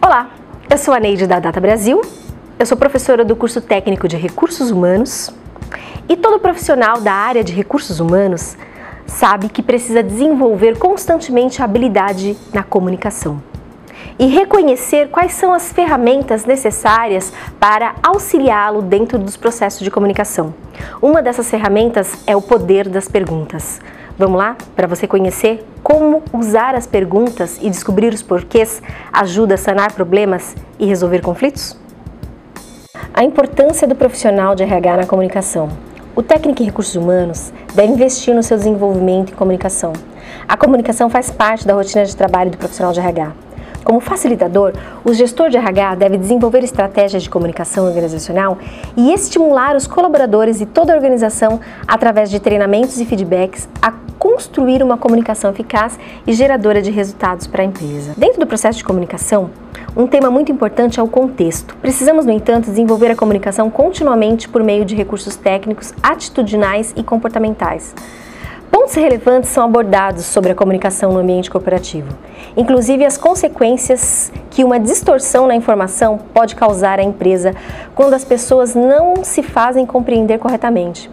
Olá, eu sou a Neide da Data Brasil, eu sou professora do curso técnico de Recursos Humanos e todo profissional da área de Recursos Humanos sabe que precisa desenvolver constantemente a habilidade na comunicação e reconhecer quais são as ferramentas necessárias para auxiliá-lo dentro dos processos de comunicação. Uma dessas ferramentas é o poder das perguntas. Vamos lá? Para você conhecer como usar as perguntas e descobrir os porquês ajuda a sanar problemas e resolver conflitos? A importância do profissional de RH na comunicação. O técnico em recursos humanos deve investir no seu desenvolvimento em comunicação. A comunicação faz parte da rotina de trabalho do profissional de RH. Como facilitador, o gestor de RH deve desenvolver estratégias de comunicação organizacional e estimular os colaboradores e toda a organização, através de treinamentos e feedbacks, a construir uma comunicação eficaz e geradora de resultados para a empresa. Dentro do processo de comunicação, um tema muito importante é o contexto. Precisamos, no entanto, desenvolver a comunicação continuamente por meio de recursos técnicos, atitudinais e comportamentais. Pontos relevantes são abordados sobre a comunicação no ambiente corporativo, inclusive as consequências que uma distorção na informação pode causar à empresa quando as pessoas não se fazem compreender corretamente.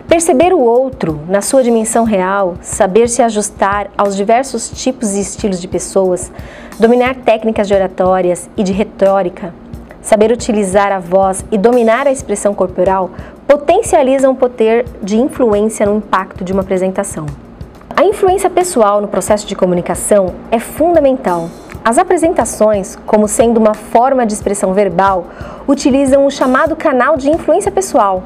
Perceber o outro na sua dimensão real, saber se ajustar aos diversos tipos e estilos de pessoas, dominar técnicas de oratórias e de retórica, saber utilizar a voz e dominar a expressão corporal potencializam o poder de influência no impacto de uma apresentação. A influência pessoal no processo de comunicação é fundamental. As apresentações, como sendo uma forma de expressão verbal, utilizam o chamado canal de influência pessoal.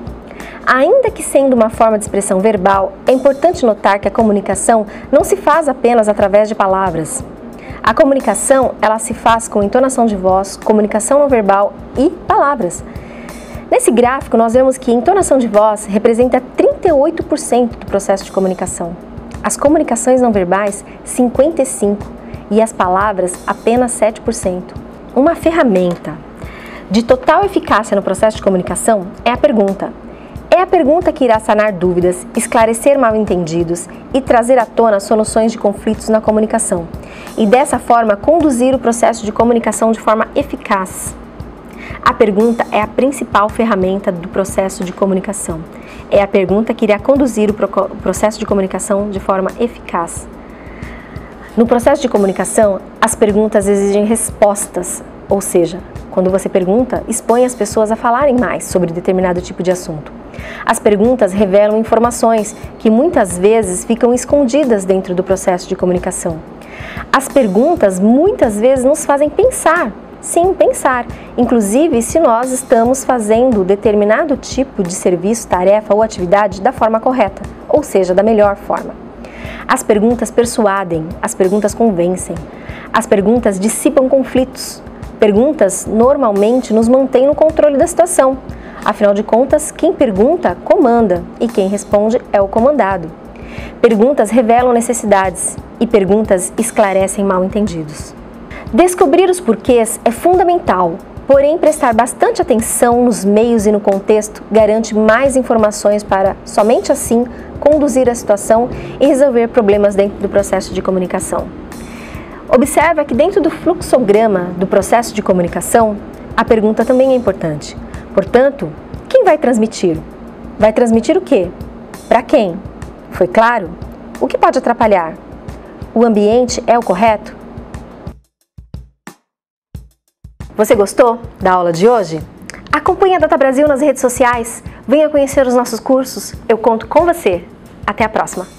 Ainda que sendo uma forma de expressão verbal, é importante notar que a comunicação não se faz apenas através de palavras. A comunicação, ela se faz com entonação de voz, comunicação não verbal e palavras. Nesse gráfico, nós vemos que entonação de voz representa 38% do processo de comunicação. As comunicações não verbais, 55%, e as palavras, apenas 7%. Uma ferramenta de total eficácia no processo de comunicação é a pergunta. É a pergunta que irá sanar dúvidas, esclarecer mal-entendidos e trazer à tona soluções de conflitos na comunicação, e dessa forma conduzir o processo de comunicação de forma eficaz. A pergunta é a principal ferramenta do processo de comunicação. É a pergunta que irá conduzir o processo de comunicação de forma eficaz. No processo de comunicação, as perguntas exigem respostas, ou seja, quando você pergunta, expõe as pessoas a falarem mais sobre determinado tipo de assunto. As perguntas revelam informações que muitas vezes ficam escondidas dentro do processo de comunicação. As perguntas muitas vezes nos fazem pensar. Sim, pensar, inclusive se nós estamos fazendo determinado tipo de serviço, tarefa ou atividade da forma correta, ou seja, da melhor forma. As perguntas persuadem, as perguntas convencem, as perguntas dissipam conflitos. Perguntas normalmente nos mantêm no controle da situação. Afinal de contas, quem pergunta, comanda, e quem responde é o comandado. Perguntas revelam necessidades e perguntas esclarecem mal-entendidos. Descobrir os porquês é fundamental, porém prestar bastante atenção nos meios e no contexto garante mais informações para, somente assim, conduzir a situação e resolver problemas dentro do processo de comunicação. Observa que dentro do fluxograma do processo de comunicação, a pergunta também é importante. Portanto, quem vai transmitir? Vai transmitir o quê? Para quem? Foi claro? O que pode atrapalhar? O ambiente é o correto? Você gostou da aula de hoje? Acompanhe a Data Brasil nas redes sociais, venha conhecer os nossos cursos, eu conto com você. Até a próxima!